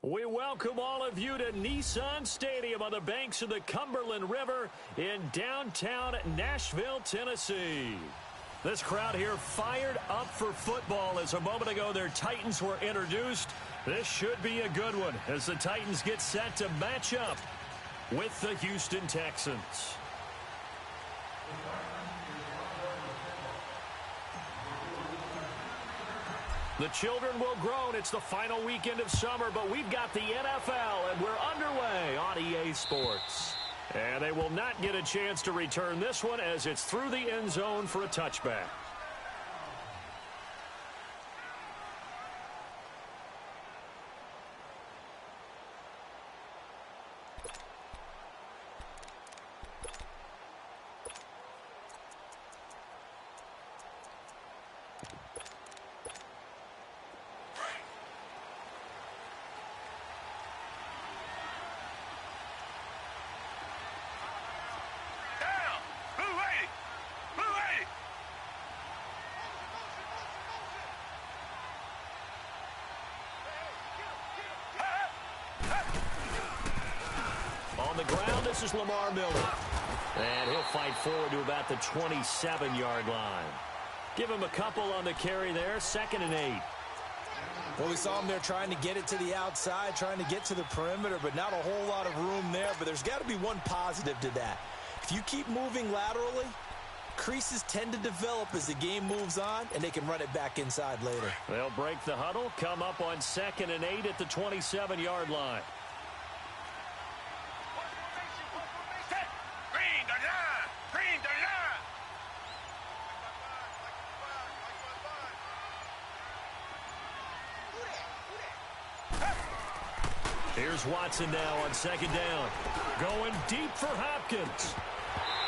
We welcome all of you to Nissan Stadium on the banks of the Cumberland River in downtown Nashville, Tennessee. This crowd here fired up for football as a moment ago their Titans were introduced. This should be a good one as the Titans get set to match up with the Houston Texans. The children will groan. It's the final weekend of summer, but we've got the NFL, and we're underway on EA Sports. And they will not get a chance to return this one as it's through the end zone for a touchback. On the ground, this is Lamar Miller. And he'll fight forward to about the 27-yard line. Give him a couple on the carry there, 2nd and 8. Well, we saw him there trying to get it to the outside, trying to get to the perimeter, but not a whole lot of room there. But there's got to be one positive to that. If you keep moving laterally, creases tend to develop as the game moves on, and they can run it back inside later. They'll break the huddle, come up on 2nd and 8 at the 27-yard line. Here's Watson now on 2nd down. Going deep for Hopkins.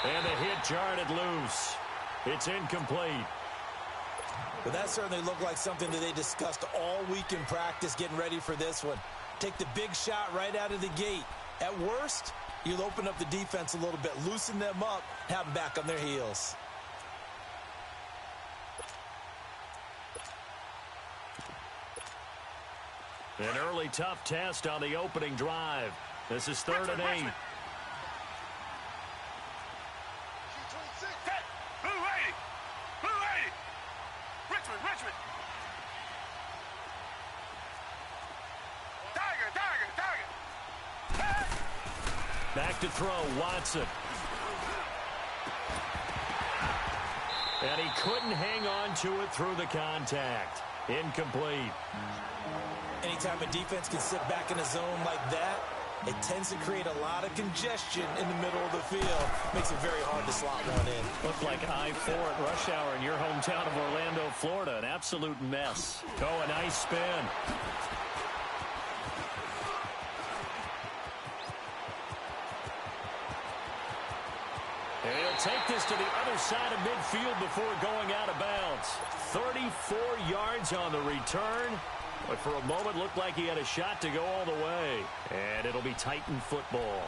And the hit jarred it loose. It's incomplete. But that certainly looked like something that they discussed all week in practice getting ready for this one. Take the big shot right out of the gate. At worst, you'll open up the defense a little bit, loosen them up, have them back on their heels. An early tough test on the opening drive. This is 3rd and 8. Back to throw, Watson. And he couldn't hang on to it through the contact. Incomplete. Anytime a defense can sit back in a zone like that, it tends to create a lot of congestion in the middle of the field. Makes it very hard to slot one in. Looked like I-4 at rush hour in your hometown of Orlando, Florida. An absolute mess. Oh, a nice spin. And he'll take this to the other side of midfield before going out of bounds. 34 yards on the return. But for a moment, looked like he had a shot to go all the way. And it'll be Titan football.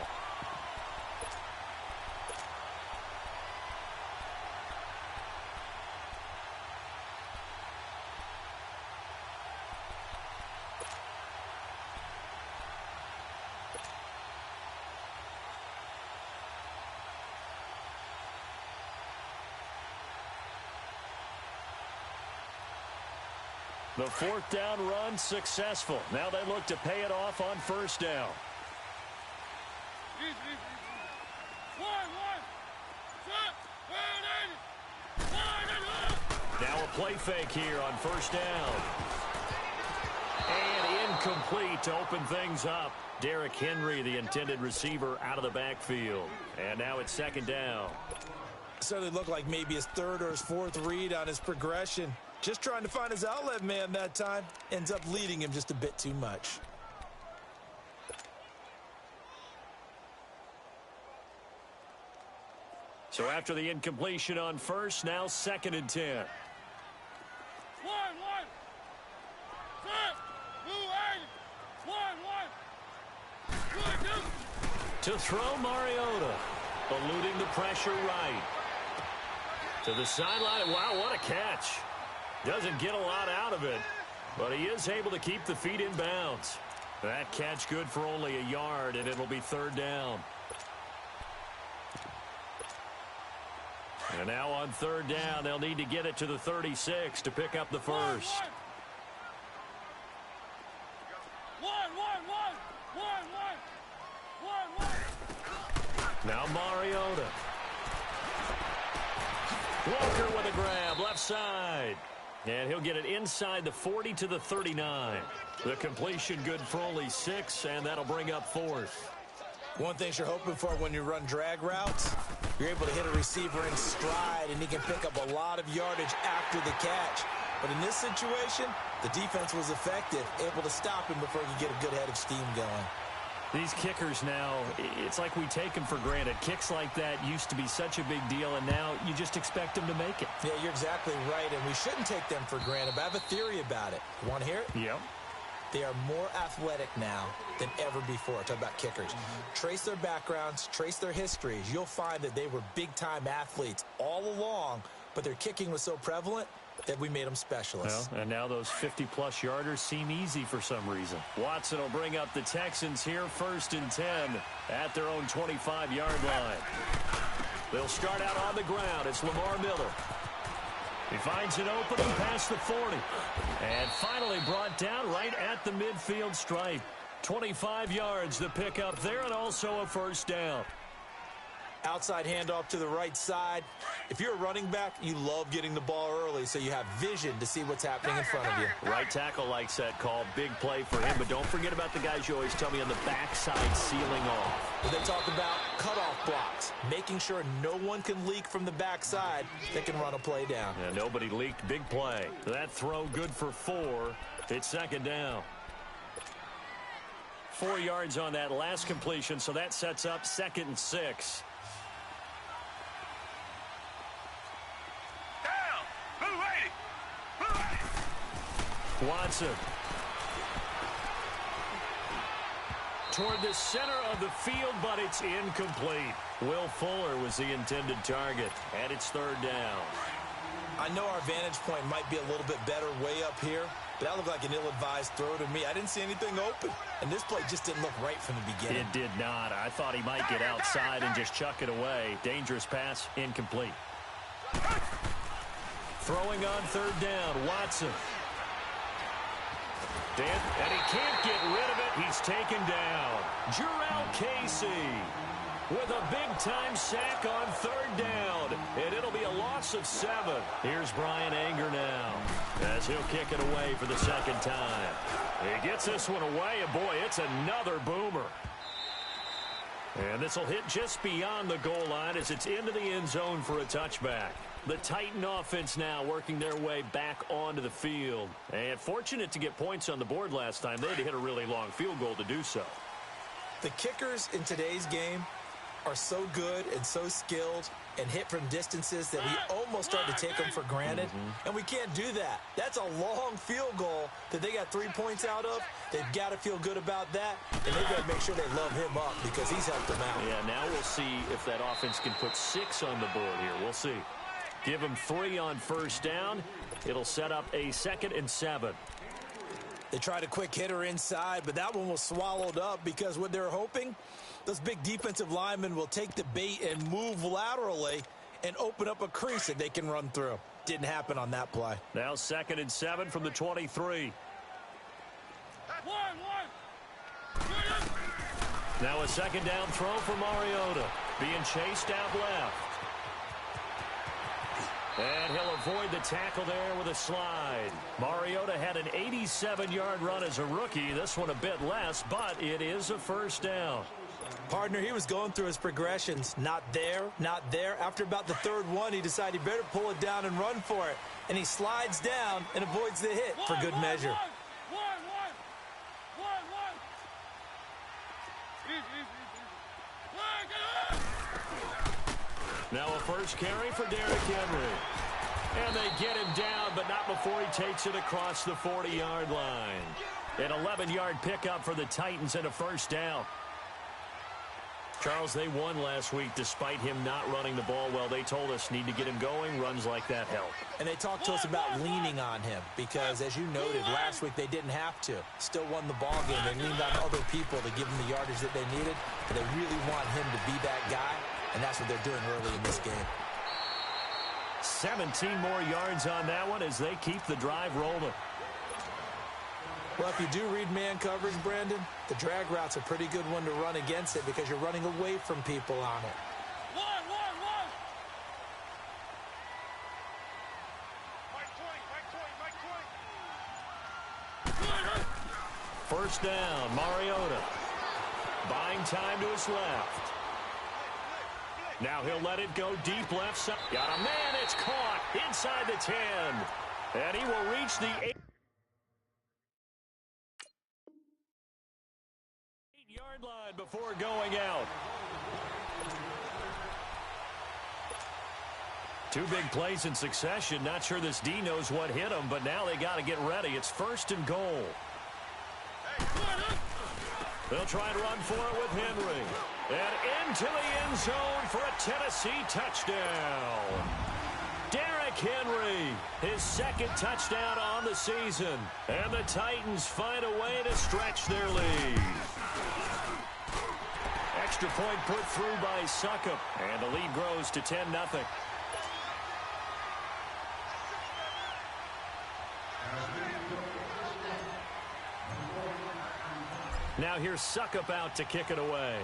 The 4th down run successful. Now they look to pay it off on 1st down. Now a play fake here on 1st down. And incomplete to open things up. Derrick Henry, the intended receiver, out of the backfield. And now it's 2nd down. Certainly looked like maybe his 3rd or his 4th read on his progression. Just trying to find his outlet man that time. Ends up leading him just a bit too much. So after the incompletion on 1st, now 2nd and 10. To throw Mariota. Eluding the pressure right. To the sideline. Wow, what a catch. Doesn't get a lot out of it, but he is able to keep the feet in bounds. That catch good for only a yard, and it'll be third down. And now on third down, they'll need to get it to the 36 to pick up the first. Now Mariota. Walker with a grab, left side. And he'll get it inside the 40 to the 39. The completion good for only 6, and that'll bring up fourth. One thing you're hoping for when you run drag routes, you're able to hit a receiver in stride, and he can pick up a lot of yardage after the catch. But in this situation, the defense was effective, able to stop him before he could get a good head of steam going. These kickers now, it's like we take them for granted. Kicks like that used to be such a big deal, and now you just expect them to make it. Yeah, you're exactly right, and we shouldn't take them for granted, but I have a theory about it. You want to hear it? Yep. They are more athletic now than ever before. Talk about kickers. Trace their backgrounds, trace their histories. You'll find that they were big-time athletes all along, but their kicking was so prevalent that we made them specialists. Well, and now those 50-plus yarders seem easy for some reason. Watson will bring up the Texans here, 1st and 10 at their own 25-yard line. They'll start out on the ground. It's Lamar Miller. He finds an opening past the 40. And finally brought down right at the midfield stripe. 25 yards the pick up there, and also a first down. Outside handoff to the right side. If you're a running back, you love getting the ball early so you have vision to see what's happening in front of you. Right tackle likes that call. Big play for him, but don't forget about the guys you always tell me on the backside sealing off. They talk about cutoff blocks, making sure no one can leak from the backside that can run a play down. Yeah, nobody leaked. Big play. That throw good for 4. It's second down. 4 yards on that last completion, so that sets up 2nd and 6. Watson. Toward the center of the field, but it's incomplete. Will Fuller was the intended target, and it's third down. I know our vantage point might be a little bit better way up here, but that looked like an ill-advised throw to me. I didn't see anything open, and this play just didn't look right from the beginning. It did not. I thought he might get outside and just chuck it away. Dangerous pass, incomplete. Throwing on third down, Watson. And he can't get rid of it. He's taken down. Jurrell Casey with a big-time sack on third down. And it'll be a loss of 7. Here's Brian Anger now as he'll kick it away for the second time. He gets this one away, and boy, it's another boomer. And this will hit just beyond the goal line as it's into the end zone for a touchback. The Titan offense now working their way back onto the field. And fortunate to get points on the board last time. They had to hit a really long field goal to do so. The kickers in today's game are so good and so skilled and hit from distances that we almost start to take them for granted. And we can't do that. That's a long field goal that they got 3 points out of. They've got to feel good about that, and they've got to make sure they love him up because he's helped them out. Yeah, now we'll see if that offense can put 6 on the board here. We'll see. Give him 3 on first down. It'll set up a 2nd and 7. They tried a quick hitter inside, but that one was swallowed up because what they're hoping, those big defensive linemen will take the bait and move laterally and open up a crease that they can run through. Didn't happen on that play. Now 2nd and 7 from the 23. Now a second down throw for Mariota. Being chased out left. And he'll avoid the tackle there with a slide. Mariota had an 87-yard run as a rookie. This one a bit less, but it is a first down. Partner, he was going through his progressions. Not there, not there. After about the 3rd one, he decided he better pull it down and run for it. And he slides down and avoids the hit for good measure. Now a first carry for Derrick Henry. And they get him down, but not before he takes it across the 40-yard line. An 11-yard pickup for the Titans and a first down. Charles, they won last week despite him not running the ball well. They told us need to get him going. Runs like that help. And they talked to us about leaning on him because, as you noted, last week they didn't have to. Still won the ball game. They leaned on other people to give them the yardage that they needed, but they really want him to be that guy, and that's what they're doing early in this game. 17 more yards on that one as they keep the drive rolling. Well, if you do read man coverage, Brandon, the drag route's a pretty good one to run against it because you're running away from people on it. First down, Mariota. Buying time to his left. Now he'll let it go deep left side. Got a man, it's caught inside the 10. And he will reach the 8-yard line before going out. Two big plays in succession. Not sure this D knows what hit him, but now they got to get ready. It's first and goal. They'll try and run for it with Henry. And into the end zone for a Tennessee touchdown. Derrick Henry, his second touchdown on the season. And the Titans find a way to stretch their lead. Extra point put through by Succop. And the lead grows to 10-0. Now here's Succop out to kick it away.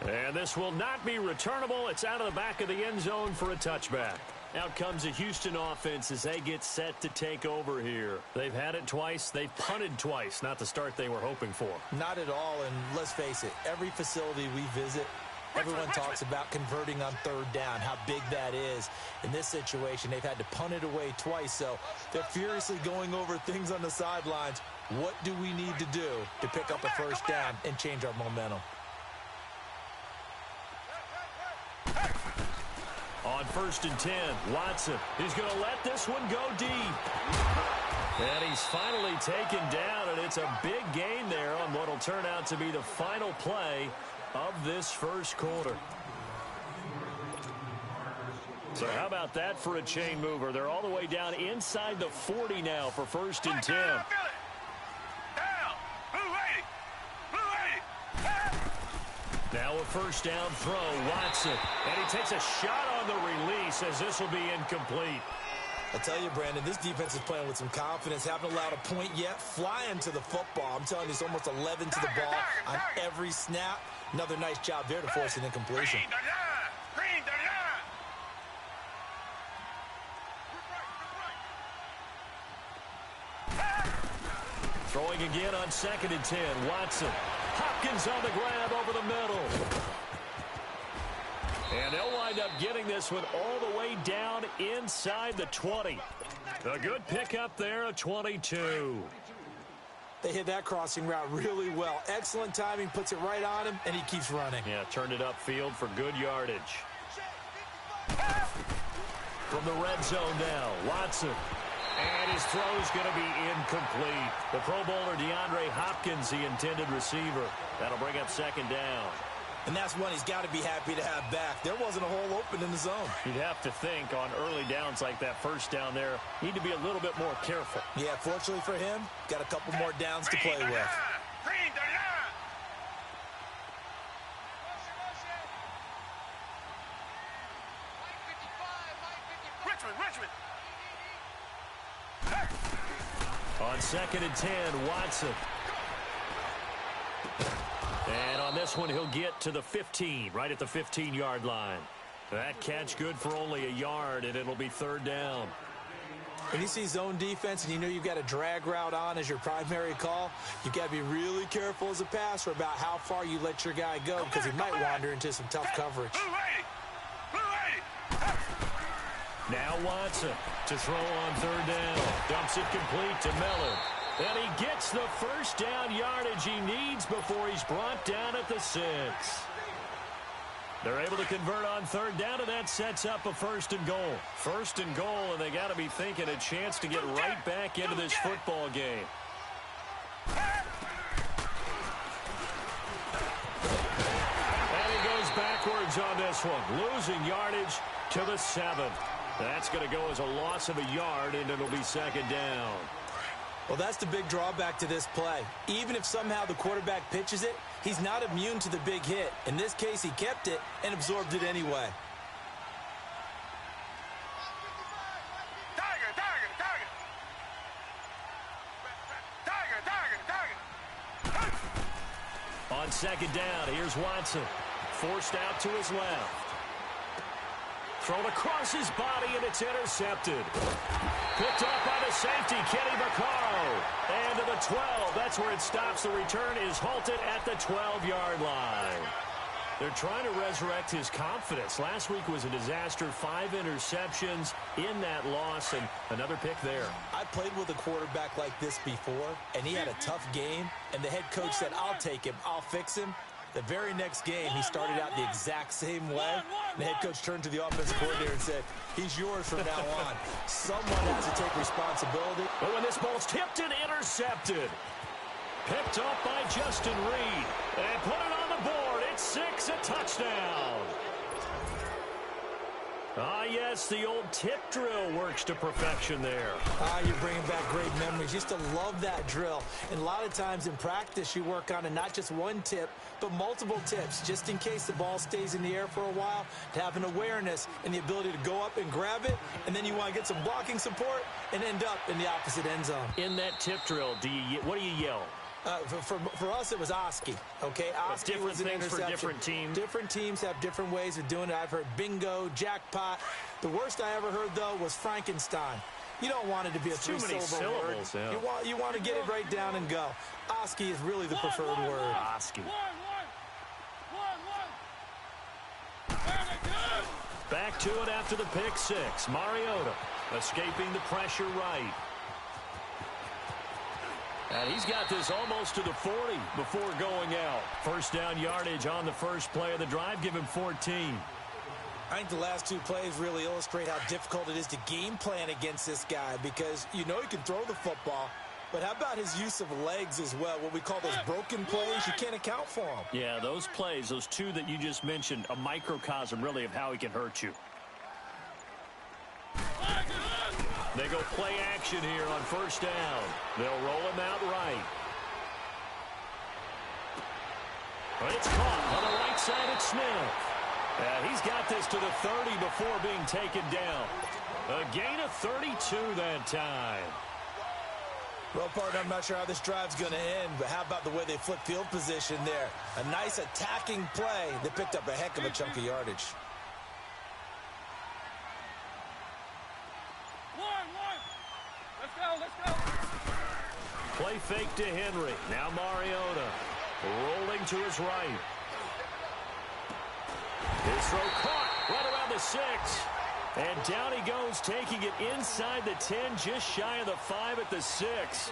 And this will not be returnable. It's out of the back of the end zone for a touchback. Out comes the Houston offense as they get set to take over here. They've had it twice. They've punted twice. Not the start they were hoping for. Not at all, and let's face it, every facility we visit, everyone talks about converting on third down, how big that is. In this situation, they've had to punt it away twice, so they're furiously going over things on the sidelines. What do we need to do to pick up a first down and change our momentum? On first and 10, Watson is going to let this one go deep. And he's finally taken down, and it's a big gain there on what will turn out to be the final play of this first quarter. So how about that for a chain mover? They're all the way down inside the 40 now for first and 10. Now a first down throw, Watson. And he takes a shot on the release as this will be incomplete. I'll tell you, Brandon, this defense is playing with some confidence. Haven't allowed a point yet. Flying to the football. I'm telling you, it's almost 11 to the ball on every snap. Another nice job there to force an incompletion. Throwing again on second and 10, Watson. Hopkins on the grab over the middle. And they'll wind up getting this one all the way down inside the 20. A good pickup there of 22. They hit that crossing route really well. Excellent timing, puts it right on him, and he keeps running. Yeah, turned it upfield for good yardage. From the red zone now, Watson. And his throw's going to be incomplete. The Pro Bowler DeAndre Hopkins, the intended receiver. That'll bring up second down. And that's one he's got to be happy to have back. There wasn't a hole open in the zone. You'd have to think on early downs like that first down there, need to be a little bit more careful. Yeah, fortunately for him, got a couple more downs to play with. Richmond. On second and 10, Watson. And on this one, he'll get to the 15, right at the 15-yard line. That catch good for only a yard, and it'll be third down. When you see zone defense and you know you've got a drag route on as your primary call, you've got to be really careful as a passer about how far you let your guy go because he might wander into some tough coverage. Now Watson to throw on third down. Dumps it complete to Miller. And he gets the first down yardage he needs before he's brought down at the 6. They're able to convert on third down, and that sets up a first and goal. First and goal, and they got to be thinking a chance to get right back into this football game. backwards on this one, losing yardage to the 7. That's going to go as a loss of a yard, and it'll be second down. Well, that's the big drawback to this play. Even if somehow the quarterback pitches it, he's not immune to the big hit. In this case, he kept it and absorbed it anyway. On second down, here's Watson. Forced out to his left. Thrown across his body, and it's intercepted. Picked up by the safety, Kenny Vaccaro. And to the 12. That's where it stops. The return is halted at the 12-yard line. They're trying to resurrect his confidence. Last week was a disaster. 5 interceptions in that loss, and another pick there. I played with a quarterback like this before, and he had a tough game, and the head coach said, I'll take him, I'll fix him. The very next game, he started out the exact same way. The head coach turned to the offensive coordinator and said, he's yours from now on. Someone has to take responsibility. But when this ball's tipped and intercepted, picked up by Justin Reed, and put it on the board. It's 6, a touchdown. Ah, yes, the old tip drill works to perfection there. You're bringing back great memories. Used to love that drill. And a lot of times in practice, you work on it, not just one tip, but multiple tips, just in case the ball stays in the air for a while, to have an awareness and the ability to go up and grab it, and then you want to get some blocking support and end up in the opposite end zone. In that tip drill, what do you yell? For us, it was Oski, okay? Oski was an interception. For different teams. Different teams have different ways of doing it. I've heard bingo, jackpot. The worst I ever heard, though, was Frankenstein. You don't want it to be a three-syllable word. Yeah. You want to get it right down and go. Oski is really the preferred word. Oski. Back to it after the pick 6. Mariota escaping the pressure right. And he's got this almost to the 40 before going out. First down yardage on the first play of the drive. Give him 14. I think the last 2 plays really illustrate how difficult it is to game plan against this guy, because you know he can throw the football, but how about his use of legs as well? What we call those broken plays, you can't account for them. Yeah, those plays, those 2 that you just mentioned, a microcosm really of how he can hurt you. They go play action here on first down. They'll roll him out right. But it's caught on the right side at Smith. And he's got this to the 30 before being taken down. A gain of 32 that time. Well, partner, I'm not sure how this drive's going to end, but how about the way they flip field position there? A nice attacking play that picked up a heck of a chunk of yardage. Play fake to Henry. Now Mariota rolling to his right. His throw caught right around the 6. And down he goes, taking it inside the 10, just shy of the 5 at the 6.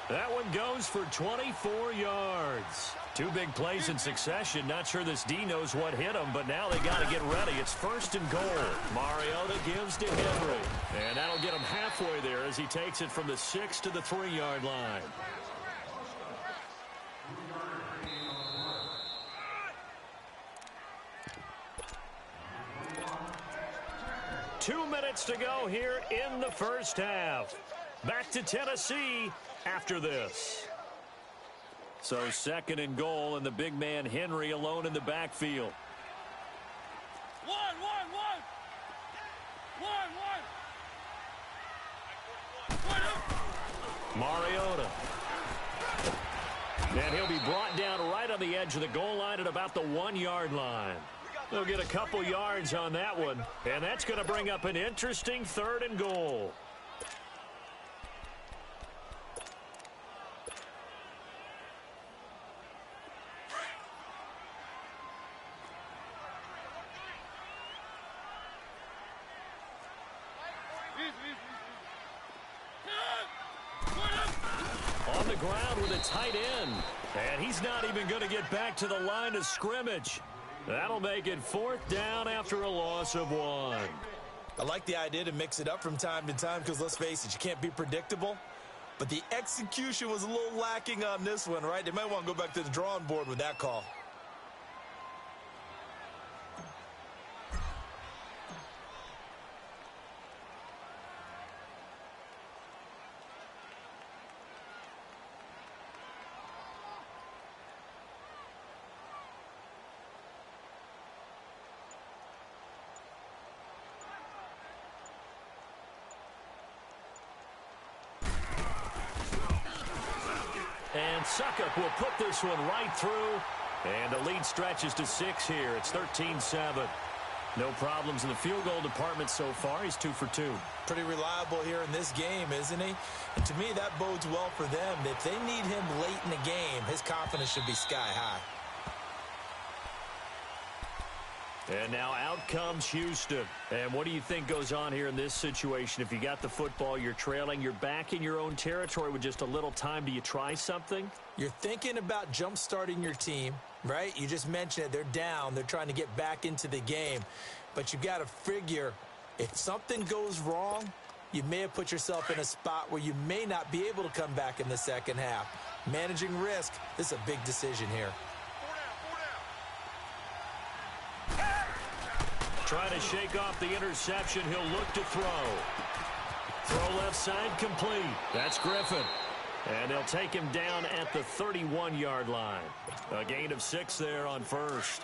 That one goes for 24 yards. 2 big plays in succession. Not sure this D knows what hit him, but now they got to get ready. It's first and goal. Mariota gives to Henry. And that'll get him halfway there as he takes it from the 6 to the 3-yard line. Two minutes to go here in the first half. Back to Tennessee after this. So second and goal, and the big man Henry alone in the backfield. Mariota. And he'll be brought down right on the edge of the goal line at about the 1-yard line. They'll get a couple yards on that one, and that's going to bring up an interesting third and goal. On the ground with a tight end, and he's not even going to get back to the line of scrimmage. That'll make it 4th down after a loss of 1. I like the idea to mix it up from time to time because, let's face it, you can't be predictable. But the execution was a little lacking on this one, right? They might want to go back to the drawing board with that call. And Suckup will put this one right through. And the lead stretches to 6 here. It's 13-7. No problems in the field goal department so far. He's 2 for 2. Pretty reliable here in this game, isn't he? And to me, that bodes well for them. If they need him late in the game, his confidence should be sky high. And now out comes Houston. And what do you think goes on here in this situation? If you got the football, you're trailing, you're back in your own territory with just a little time. Do you try something? You're thinking about jump-starting your team, right? You just mentioned it. They're down. They're trying to get back into the game. But you've got to figure, if something goes wrong, you may have put yourself in a spot where you may not be able to come back in the second half. Managing risk, this is a big decision here. Trying to shake off the interception. He'll look to throw. Throw left side complete. That's Griffin. And they'll take him down at the 31-yard line. A gain of 6 there on first.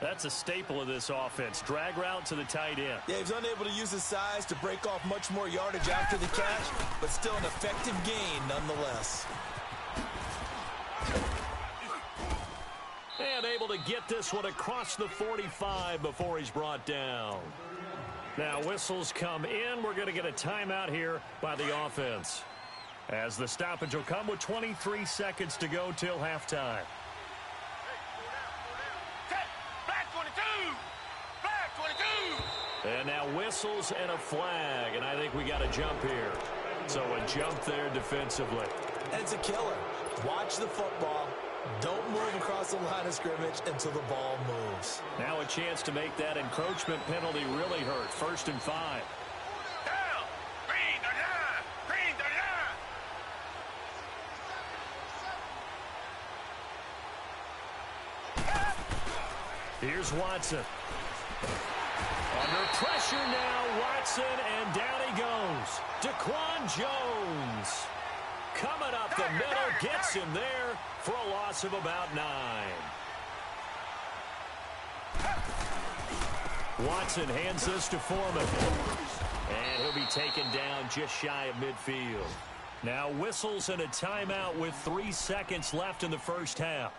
That's a staple of this offense. Drag route to the tight end. Yeah, he was unable to use his size to break off much more yardage after the catch, but still an effective gain nonetheless. And able to get this one across the 45 before he's brought down. Now whistles come in. We're going to get a timeout here by the offense, as the stoppage will come with 23 seconds to go till halftime. And now whistles and a flag, and I think we got a jump here. So a jump there defensively. And it's a killer. Watch the football. Don't move across the line of scrimmage until the ball moves. Now a chance to make that encroachment penalty really hurt. 1st and 5. Down! Green the line! Green the line! Here's Watson. Under pressure now, Watson, and down he goes. Daquan Jones coming up the middle, gets him there for a loss of about 9. Watson hands this to Foreman. And he'll be taken down just shy of midfield. Now whistles and a timeout with 3 seconds left in the first half.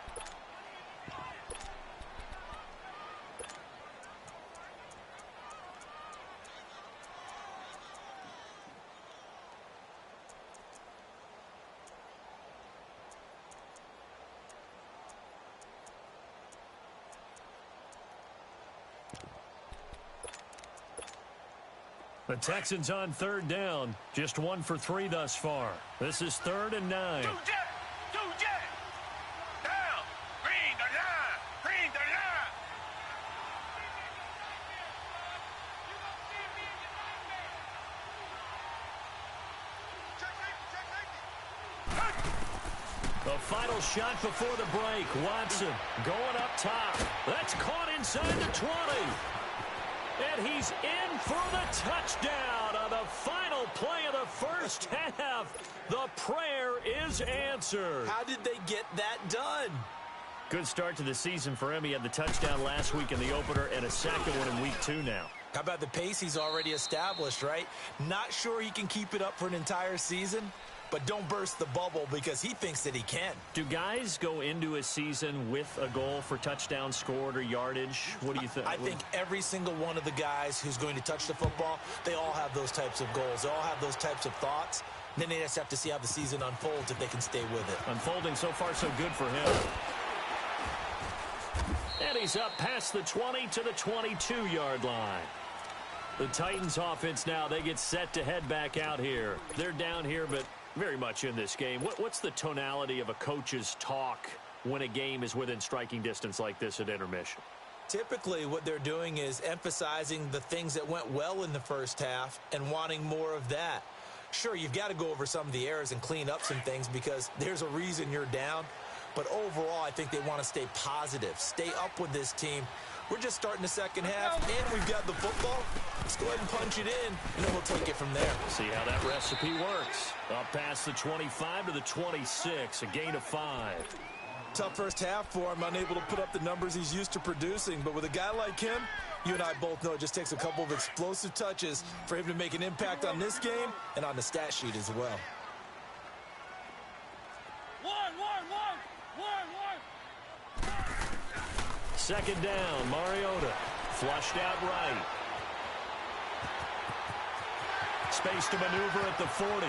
The Texans on 3rd down. Just 1 for 3 thus far. This is 3rd and 9. Two jet! Down! Green the line! Green the line! The final shot before the break. Watson going up top. That's caught inside the 20. And he's in for the touchdown on the final play of the first half. The prayer is answered. How did they get that done? Good start to the season for him. He had the touchdown last week in the opener and a second one in week 2 now. How about the pace he's already established, right? Not sure he can keep it up for an entire season, but don't burst the bubble because he thinks that he can. Do guys go into a season with a goal for touchdowns scored or yardage? What do you think? I think every single one of the guys who's going to touch the football, they all have those types of goals. They all have those types of thoughts. Then they just have to see how the season unfolds if they can stay with it. Unfolding so far so good for him. And he's up past the 20 to the 22-yard line. The Titans offense now, they get set to head back out here. They're down here, but very much in this game. What's the tonality of a coach's talk when a game is within striking distance like this at intermission? Typically, what they're doing is emphasizing the things that went well in the first half and wanting more of that. Sure, you've got to go over some of the errors and clean up some things because there's a reason you're down. But overall, I think they want to stay positive, stay up with this team. We're just starting the second half, and we've got the football. Let's go ahead and punch it in, and then we'll take it from there. See how that recipe works. Up past the 25 to the 26, a gain of 5. Tough first half for him, unable to put up the numbers he's used to producing. But with a guy like him, you and I both know it just takes a couple of explosive touches for him to make an impact on this game and on the stat sheet as well. 1, second down. Mariota flushed out right. Space to maneuver at the 40.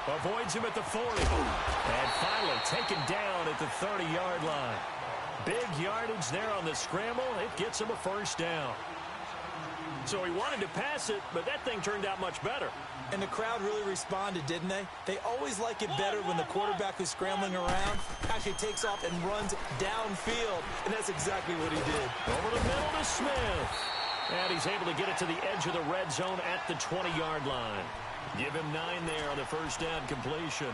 Avoids him at the 40. And finally taken down at the 30-yard line. Big yardage there on the scramble. It gets him a first down. So he wanted to pass it, but that thing turned out much better. And the crowd really responded, didn't they? They always like it better when the quarterback who's scrambling around actually takes off and runs downfield. And that's exactly what he did. Over the middle to Smith. And he's able to get it to the edge of the red zone at the 20-yard line. Give him 9 there on the first down completion.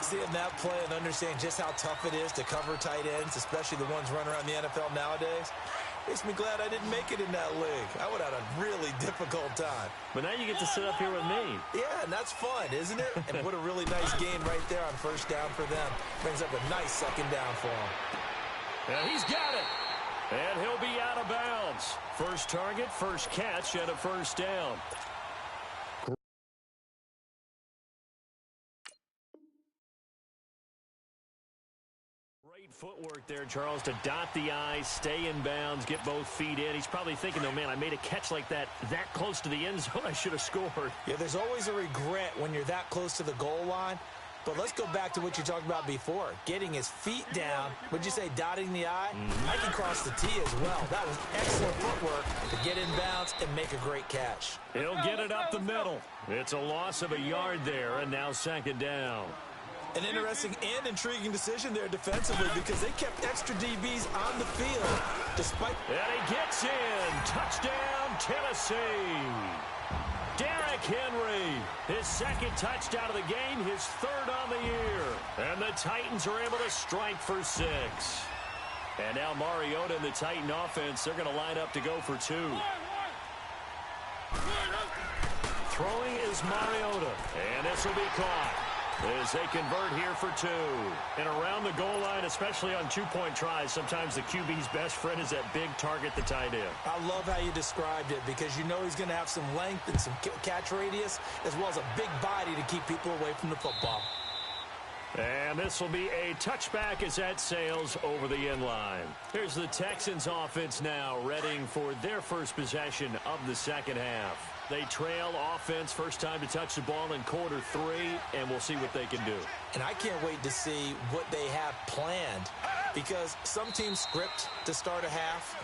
Seeing that play and understanding just how tough it is to cover tight ends, especially the ones running around the NFL nowadays, makes me glad I didn't make it in that league. I would have had a really difficult time. But now you get to sit up here with me. Yeah, and that's fun, isn't it? And what a really nice game right there on first down for them. Brings up a nice second down for him. And he's got it. And he'll be out of bounds. First target, first catch, and a first down. Great footwork there, Charles, to dot the I, stay in bounds, get both feet in. He's probably thinking, though, man, I made a catch like that close to the end zone. I should have scored. Yeah, there's always a regret when you're that close to the goal line. But let's go back to what you talked about before. Getting his feet down. Would you say dotting the I? I can cross the T as well. That was excellent footwork to get in bounds and make a great catch. He'll get it up the middle. It's a loss of a yard there, and now second down. An interesting and intriguing decision there defensively because they kept extra DBs on the field despite... And he gets in. Touchdown, Tennessee. Derrick Henry, his second touchdown of the game, his third on the year. And the Titans are able to strike for 6. And now Mariota and the Titan offense, they're going to line up to go for 2. Throwing is Mariota, and this will be caught as they convert here for 2. And around the goal line, especially on two-point tries, sometimes the QB's best friend is that big target, the tight end. I love how you described it because you know he's going to have some length and some catch radius as well as a big body to keep people away from the football. And this will be a touchback as that sails over the end line. Here's the Texans offense now, readying for their first possession of the second half. They trail offense, first time to touch the ball in quarter 3, and we'll see what they can do. And I can't wait to see what they have planned because some teams script to start a half.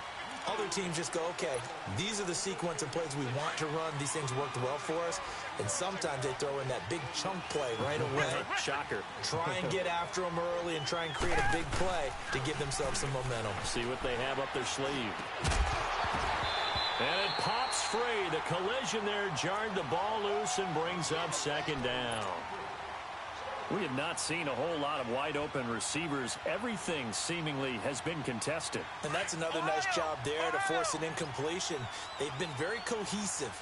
Other teams just go, okay, these are the sequence of plays we want to run. These things worked well for us. And sometimes they throw in that big chunk play right away. Shocker. Try and get after them early and try and create a big play to give themselves some momentum. See what they have up their sleeve. And it pops free. The collision there jarred the ball loose and brings up second down. We have not seen a whole lot of wide-open receivers. Everything seemingly has been contested. And that's another nice job there to force an incompletion. They've been very cohesive,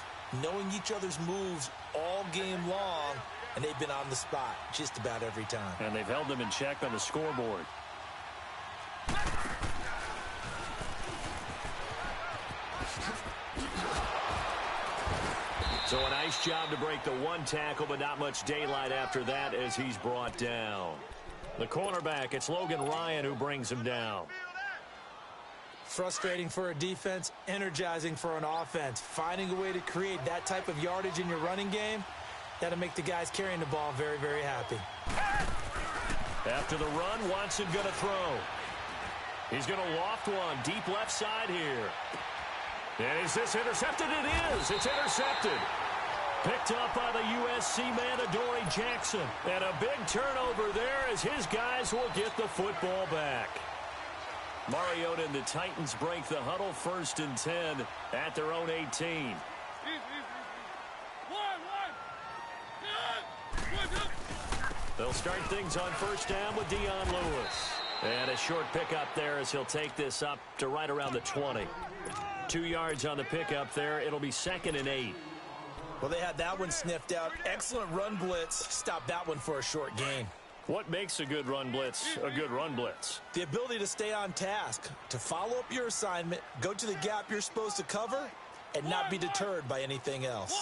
knowing each other's moves all game long, and they've been on the spot just about every time. And they've held them in check on the scoreboard. So a nice job to break the one tackle, but not much daylight after that as he's brought down. The cornerback, it's Logan Ryan who brings him down. Frustrating for a defense, energizing for an offense. Finding a way to create that type of yardage in your running game, that'll make the guys carrying the ball very, very happy. After the run, Watson going to throw. He's going to loft one deep left side here. And is this intercepted? It is. It's intercepted. Picked up by the USC man, Adoree Jackson. And a big turnover there as his guys will get the football back. Mariota and the Titans break the huddle, 1st and 10 at their own 18. They'll start things on first down with Dion Lewis. And a short pickup there as he'll take this up to right around the 20. 2 yards on the pickup there. It'll be 2nd and 8. Well, they had that one sniffed out. Excellent run blitz. Stopped that one for a short gain. What makes a good run blitz a good run blitz? The ability to stay on task, to follow up your assignment, go to the gap you're supposed to cover, and not be deterred by anything else.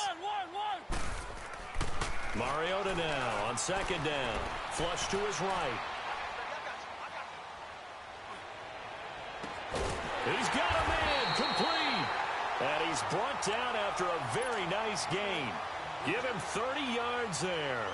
Mariota now on 2nd down. Flush to his right. He's got a man complete. And he's brought down after a very nice gain. Give him 30 yards there.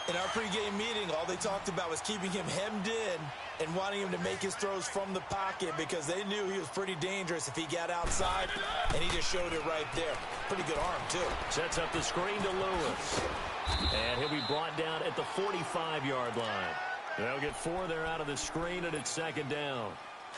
In our pregame meeting, all they talked about was keeping him hemmed in and wanting him to make his throws from the pocket because they knew he was pretty dangerous if he got outside, and he just showed it right there. Pretty good arm, too. Sets up the screen to Lewis. And he'll be brought down at the 45-yard line. They'll get 4 there out of the screen, and it's second down.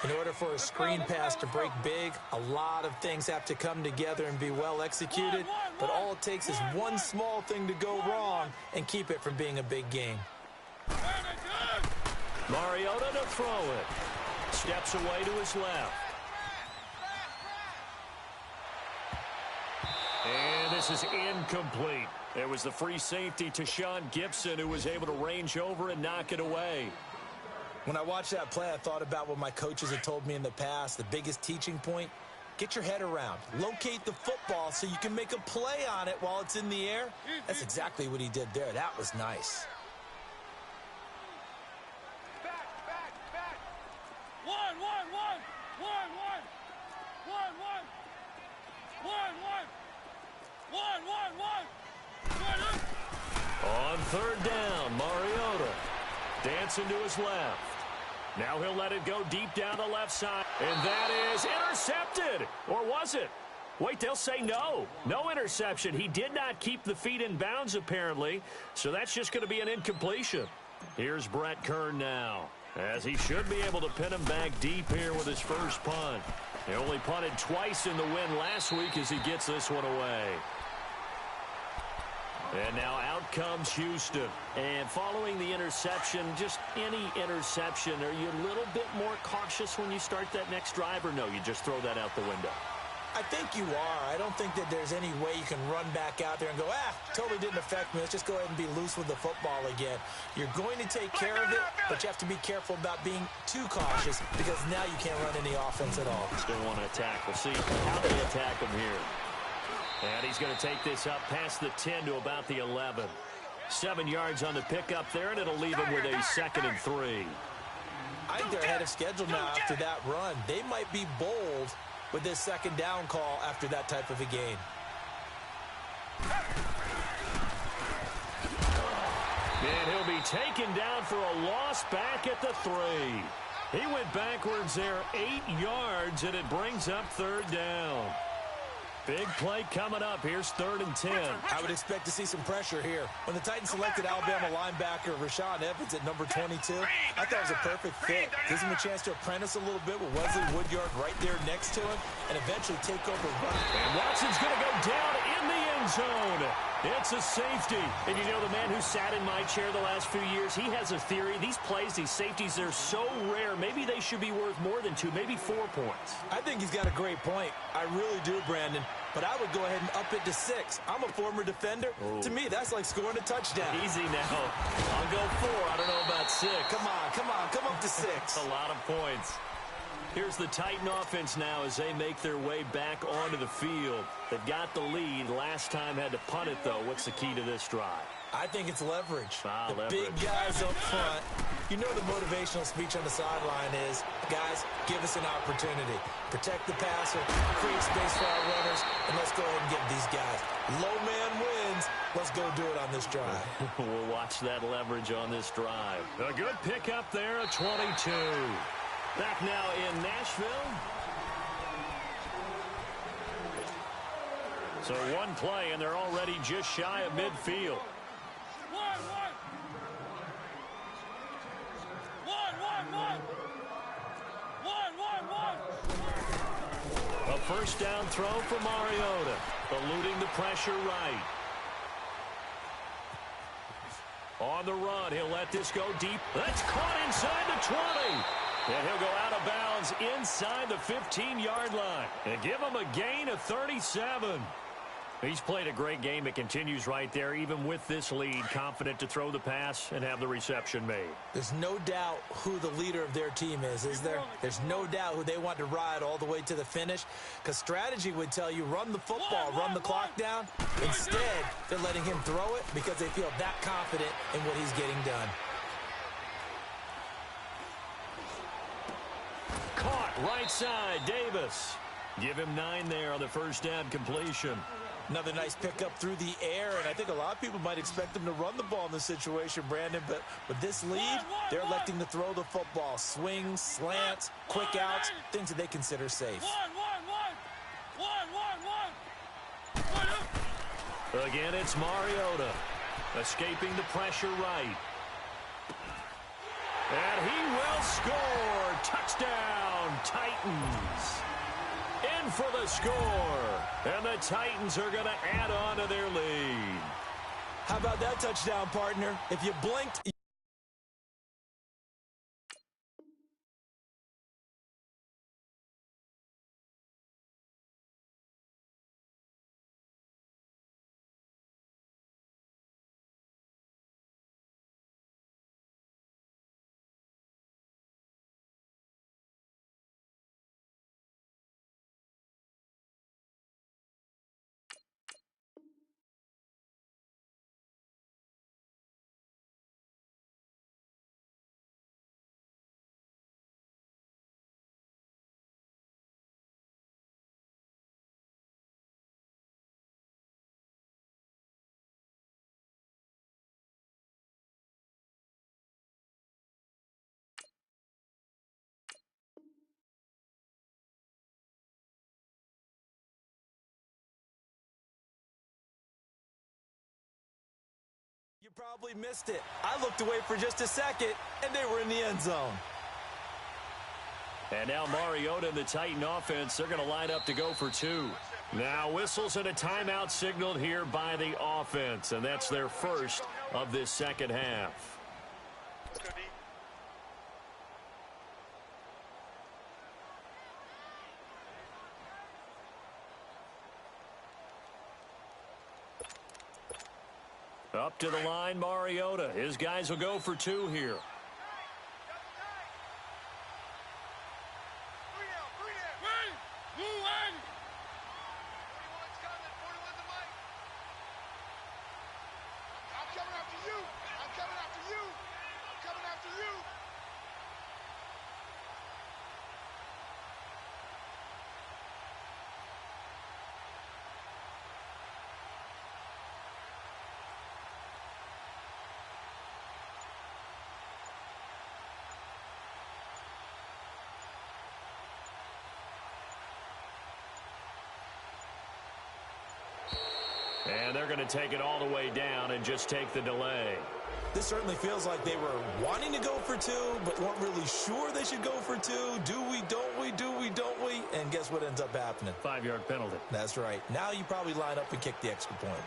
In order for a screen pass to break big, a lot of things have to come together and be well executed, but all it takes is one small thing to go wrong and keep it from being a big game. Mariota to throw it. Steps away to his left. And this is incomplete. It was the free safety to Sean Gibson who was able to range over and knock it away. When I watched that play, I thought about what my coaches had told me in the past. The biggest teaching point, get your head around. Locate the football so you can make a play on it while it's in the air. That's exactly what he did there. That was nice. Back. 1. On third down, Mariota dancing to his left. Now he'll let it go deep down the left side. And that is intercepted. Or was it? Wait, they'll say no. No interception. He did not keep the feet in bounds, apparently. So that's just going to be an incompletion. Here's Brett Kern now, as he should be able to pin him back deep here with his first punt. He only punted twice in the win last week as he gets this one away. And now out comes Houston. And following the interception, just any interception, are you a little bit more cautious when you start that next drive, or no, you just throw that out the window? I think you are. I don't think that there's any way you can run back out there and go, totally didn't affect me. Let's just go ahead and be loose with the football again. You're going to take care of it, but you have to be careful about being too cautious because now you can't run any offense at all. Still want to attack. We'll see how they attack him here. And he's going to take this up past the 10 to about the 11. 7 yards on the pickup there, and it'll leave him with a 2nd and 3. I think they're ahead of schedule now after that run. They might be bold with this second down call after that type of a game. And he'll be taken down for a loss back at the 3. He went backwards there 8 yards, and it brings up third down. Big play coming up. Here's 3rd and 10. I would expect to see some pressure here. When the Titans selected Alabama linebacker Rashaan Evans at number 22, I thought it was a perfect fit. Gives him a chance to apprentice a little bit with Wesley Woodyard right there next to him and eventually take over running. And Watson's going to go down in the end zone. It's a safety. And you know, the man who sat in my chair the last few years, he has a theory. These plays, these safeties, they're so rare. Maybe they should be worth more than 2, maybe 4 points. I think he's got a great point. I really do, Brandon. But I would go ahead and up it to 6. I'm a former defender. Ooh. To me, that's like scoring a touchdown. Easy now. I'll go 4. I don't know about 6. Come up to 6. That's a lot of points. Here's the Titan offense now as they make their way back onto the field. They've got the lead. Last time had to punt it, though. What's the key to this drive? I think it's leverage. Leverage. Big guys up front. You know the motivational speech on the sideline is, guys, give us an opportunity. Protect the passer, create space for our runners, and let's go ahead and get these guys. Low man wins. Let's go do it on this drive. We'll watch that leverage on this drive. A good pickup there, a 22. Back now in Nashville. So one play, and they're already just shy of midfield. A first down throw for Mariota, eluding the pressure right. On the run, he'll let this go deep. That's caught inside the 20. And he'll go out of bounds inside the 15-yard line. And give him a gain of 37. He's played a great game. It continues right there, even with this lead, confident to throw the pass and have the reception made. There's no doubt who the leader of their team is there? There's no doubt who they want to ride all the way to the finish, because strategy would tell you run the football, run the clock down. Instead, they're letting him throw it because they feel that confident in what he's getting done. Caught Right side, Davis. Give him 9 there on the first down completion. Another nice pickup through the air, and I think a lot of people might expect them to run the ball in this situation, Brandon, but with this lead, they're electing to throw the football. Swings, slants, quick outs, things that they consider safe. Again, it's Mariota, escaping the pressure right. And he will score. Touchdown, Titans. In for the score. And the Titans are going to add on to their lead. How about that touchdown, partner? If you blinked... You probably missed it. I looked away for just a second, and they were in the end zone. And now Mariota and the Titan offense, they're going to line up to go for 2. Now whistles and a timeout signaled here by the offense, and that's their first of this second half. Up to the line, Mariota. His guys will go for 2 here. And they're going to take it all the way down and just take the delay. This certainly feels like they were wanting to go for 2, but weren't really sure they should go for 2. Do we, don't we, do we, don't we? And guess what ends up happening? 5-yard penalty. That's right. Now you probably line up and kick the extra point.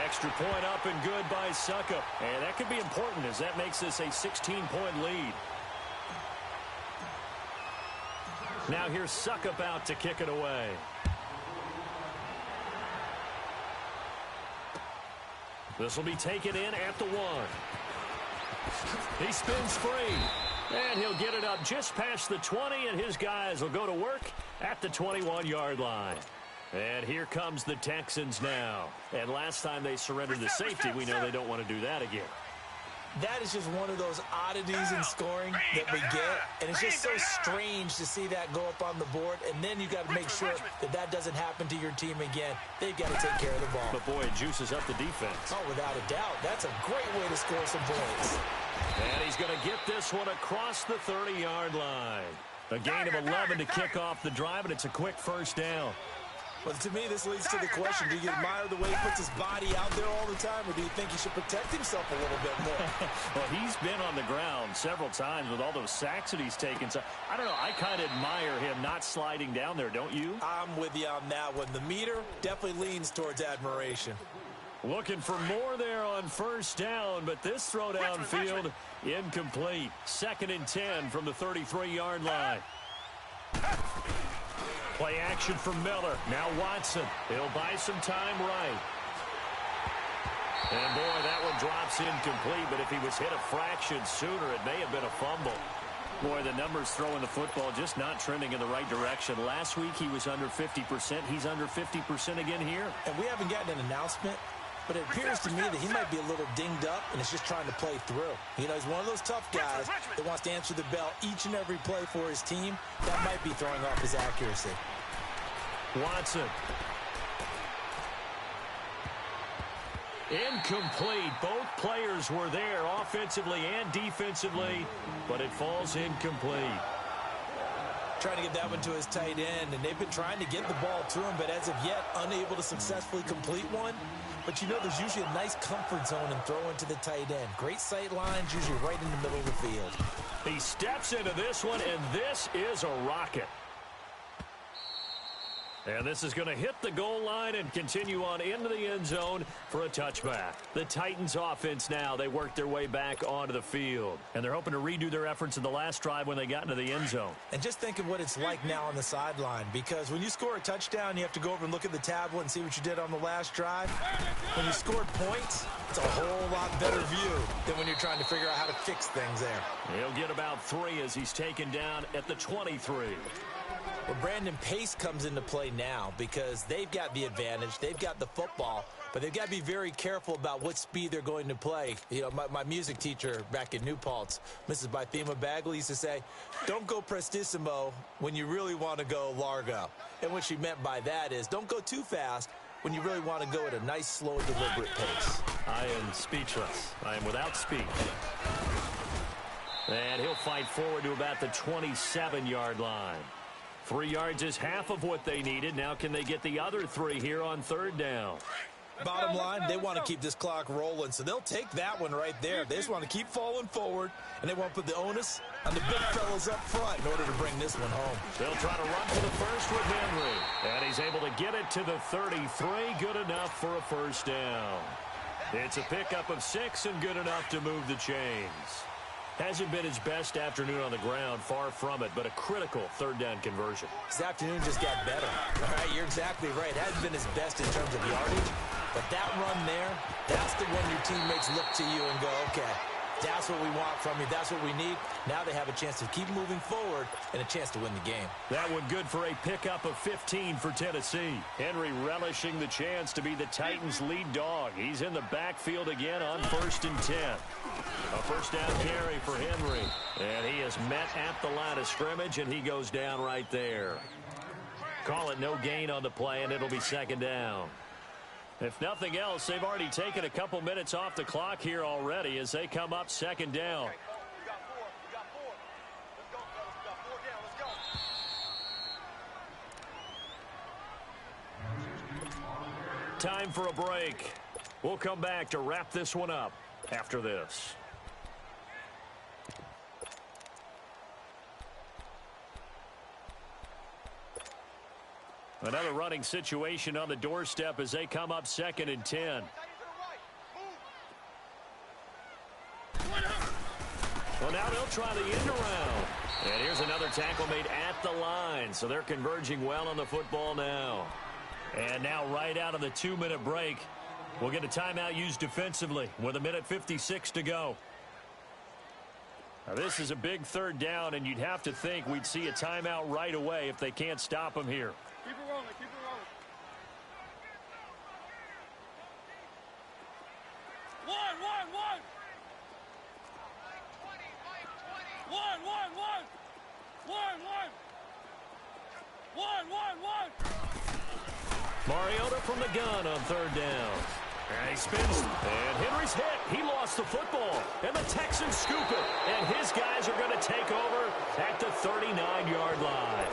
Extra point up and good by Suckup. And that could be important as that makes this a 16-point lead. Now here's Suckup out to kick it away. This will be taken in at the 1. He spins free. And he'll get it up just past the 20, and his guys will go to work at the 21-yard line. And here comes the Texans now. And last time they surrendered the safety, we know they don't want to do that again. That is just one of those oddities in scoring that we get, and it's just so strange to see that go up on the board, and then you got to make sure that that doesn't happen to your team again. They've got to take care of the ball. But, boy, it juices up the defense. Oh, without a doubt. That's a great way to score some points. And he's going to get this one across the 30-yard line. A gain of 11 to kick off the drive, and it's a quick first down. Well, to me, this leads to the question, do you admire the way he puts his body out there all the time, or do you think he should protect himself a little bit more? Well, he's been on the ground several times with all those sacks that he's taken. So, I don't know, I kind of admire him not sliding down there, don't you? I'm with you on that one. The meter definitely leans towards admiration. Looking for more there on first down, but this throw downfield incomplete. 2nd and 10 from the 33-yard line. Play action from Miller. Now Watson. He'll buy some time right. And, boy, that one drops incomplete, but if he was hit a fraction sooner, it may have been a fumble. Boy, the numbers throwing the football just not trending in the right direction. Last week he was under 50%. He's under 50% again here. And we haven't gotten an announcement but it appears to me that he might be a little dinged up and is just trying to play through. You know, he's one of those tough guys that wants to answer the bell each and every play for his team. That might be throwing off his accuracy. Watson. Incomplete. Both players were there offensively and defensively, but it falls incomplete. Trying to get that one to his tight end, and they've been trying to get the ball to him, but as of yet, unable to successfully complete one. But you know, there's usually a nice comfort zone in throwing to the tight end. Great sight lines, usually right in the middle of the field. He steps into this one, and this is a rocket. And this is going to hit the goal line and continue on into the end zone for a touchback. The Titans offense now, they work their way back onto the field. And they're hoping to redo their efforts in the last drive when they got into the end zone. And just think of what it's like now on the sideline, because when you score a touchdown, you have to go over and look at the tablet and see what you did on the last drive. When you scored points, it's a whole lot better view than when you're trying to figure out how to fix things there. He'll get about 3 as he's taken down at the 23. Well, Brandon, pace comes into play now because they've got the advantage. They've got the football, but they've got to be very careful about what speed they're going to play. You know, my music teacher back in New Paltz, Mrs. Bythema Bagley, used to say, don't go prestissimo when you really want to go largo. And what she meant by that is don't go too fast when you really want to go at a nice, slow, deliberate pace. I am speechless. I am without speech. And he'll fight forward to about the 27-yard line. 3 yards is half of what they needed. Now can they get the other 3 here on third down? Bottom line, they want to keep this clock rolling, so they'll take that one right there. They just want to keep falling forward, and they want to put the onus on the big fellas up front in order to bring this one home. They'll try to run for the first with Henry. And he's able to get it to the 33. Good enough for a first down. It's a pickup of 6 and good enough to move the chains. Hasn't been his best afternoon on the ground, far from it, but a critical third down conversion. His afternoon just got better. All right, you're exactly right. It hasn't been his best in terms of yardage, but that run there, that's the one your teammates look to you and go, okay, that's what we want from you. That's what we need. Now they have a chance to keep moving forward and a chance to win the game. That one good for a pickup of 15 for Tennessee. Henry relishing the chance to be the Titans' lead dog. He's in the backfield again on 1st and 10. A first down carry for Henry. And he is met at the line of scrimmage, and he goes down right there. Call it no gain on the play, and it'll be second down. If nothing else, they've already taken a couple minutes off the clock here already as they come up second down. Time for a break. We'll come back to wrap this one up after this. Another running situation on the doorstep as they come up 2nd and 10. Well, now they'll try the end around. And here's another tackle made at the line. So they're converging well on the football now. And now right out of the 2-minute break, we'll get a timeout used defensively with 1:56 to go. Now this is a big third down, and you'd have to think we'd see a timeout right away if they can't stop them here. Keep it rolling, keep it rolling. One. Mariota from the gun on third down. And he spins, and Henry's hit. He lost the football, and the Texans scoop it. And his guys are going to take over at the 39-yard line.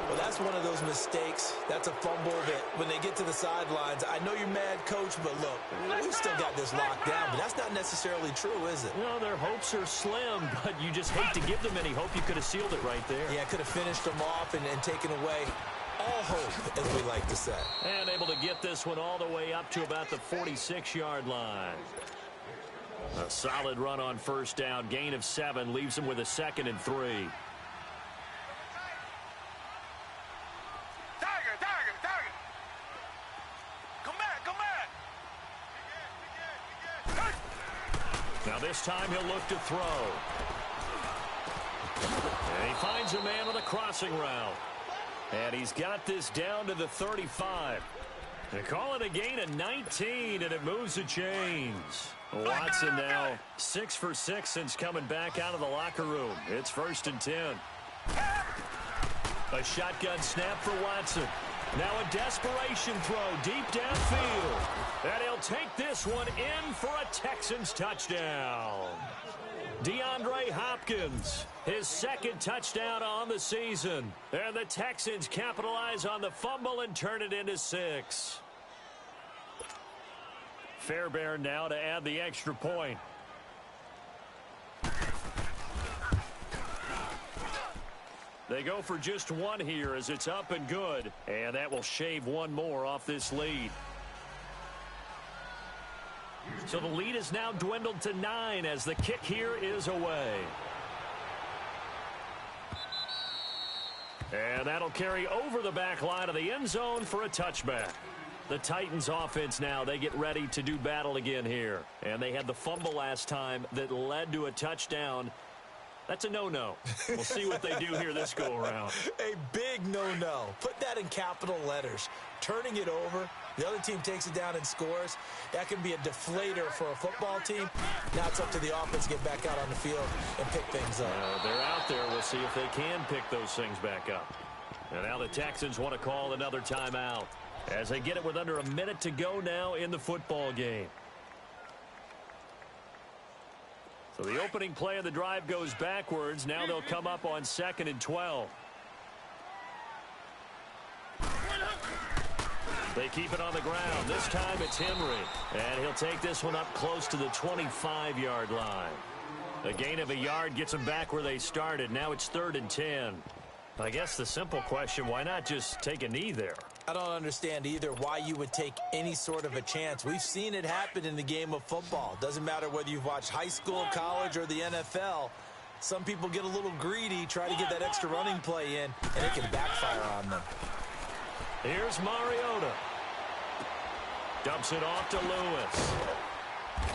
Well, that's one of those mistakes. That's a fumble that when they get to the sidelines, I know you're mad, Coach, but look, we've still got this locked down, but that's not necessarily true, is it? No, their hopes are slim, but you just hate to give them any hope. You could have sealed it right there. Yeah, could have finished them off and taken away all hope, as we like to say. And able to get this one all the way up to about the 46-yard line. A solid run on first down. Gain of 7 leaves him with a 2nd and 3. Tiger. Come back. Now this time he'll look to throw. And he finds a man on the crossing route. And he's got this down to the 35. They call it a gain of 19, and it moves the chains. Watson now 6 for 6 since coming back out of the locker room. It's 1st and 10. A shotgun snap for Watson. Now a desperation throw deep downfield. And he'll take this one in for a Texans touchdown. DeAndre Hopkins, his 2nd touchdown on the season. And the Texans capitalize on the fumble and turn it into 6. Fairbairn now to add the extra point. They go for just 1 here as it's up and good. And that will shave 1 more off this lead. So the lead is now dwindled to 9 as the kick here is away. And that'll carry over the back line of the end zone for a touchback. The Titans offense now, they get ready to do battle again here. And they had the fumble last time that led to a touchdown. That's a no-no. We'll see what they do here this go-around. A big no-no. Put that in capital letters. Turning it over, the other team takes it down and scores. That can be a deflator for a football team. Now it's up to the offense to get back out on the field and pick things up. They're out there. We'll see if they can pick those things back up. And now the Texans want to call another timeout as they get it with under a minute to go now in the football game. So the opening play of the drive goes backwards. Now they'll come up on 2nd and 12. They keep it on the ground. This time it's Henry. And he'll take this one up close to the 25-yard line. A gain of a yard gets them back where they started. Now it's 3rd and 10. I guess the simple question, why not just take a knee there? I don't understand either why you would take any sort of a chance. We've seen it happen in the game of football. Doesn't matter whether you've watched high school, college, or the NFL. Some people get a little greedy, try to get that extra running play in, and it can backfire on them. Here's Mariota. Dumps it off to Lewis.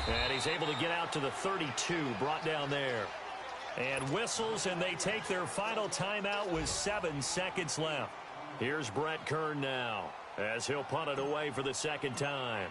And he's able to get out to the 32, brought down there. And whistles, and they take their final timeout with 7 seconds left. Here's Brett Kern now as he'll punt it away for the 2nd time.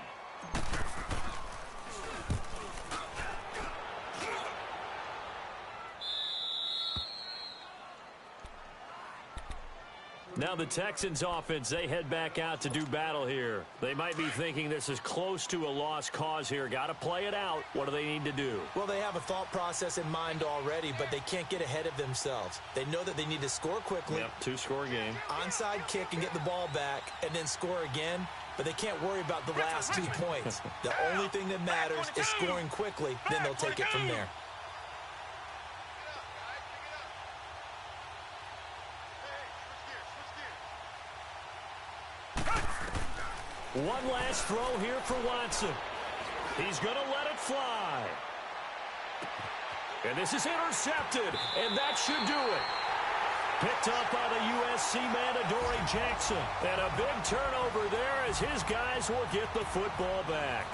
Now the Texans offense, they head back out to do battle here. They might be thinking this is close to a lost cause here. Got to play it out. What do they need to do? Well, they have a thought process in mind already, but they can't get ahead of themselves. They know that they need to score quickly. Yep, 2-score game. Onside kick and get the ball back and then score again. But they can't worry about the last 2 points. The only thing that matters is scoring quickly. Then they'll take it from there. One last throw here for Watson. He's going to let it fly. And this is intercepted, and that should do it. Picked up by the USC man, Adoree Jackson. And a big turnover there as his guys will get the football back.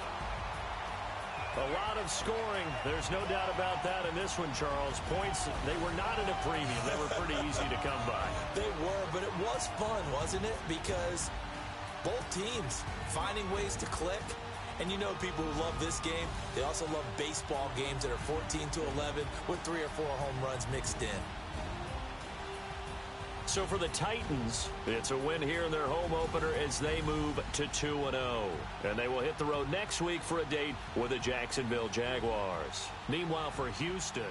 A lot of scoring. There's no doubt about that in this one, Charles. Points, they were not at a premium. They were pretty easy to come by. They were, but it was fun, wasn't it? Because both teams finding ways to click. And you know people who love this game, they also love baseball games that are 14-11 with 3 or 4 home runs mixed in. So for the Titans, it's a win here in their home opener as they move to 2-0. And they will hit the road next week for a date with the Jacksonville Jaguars. Meanwhile for Houston,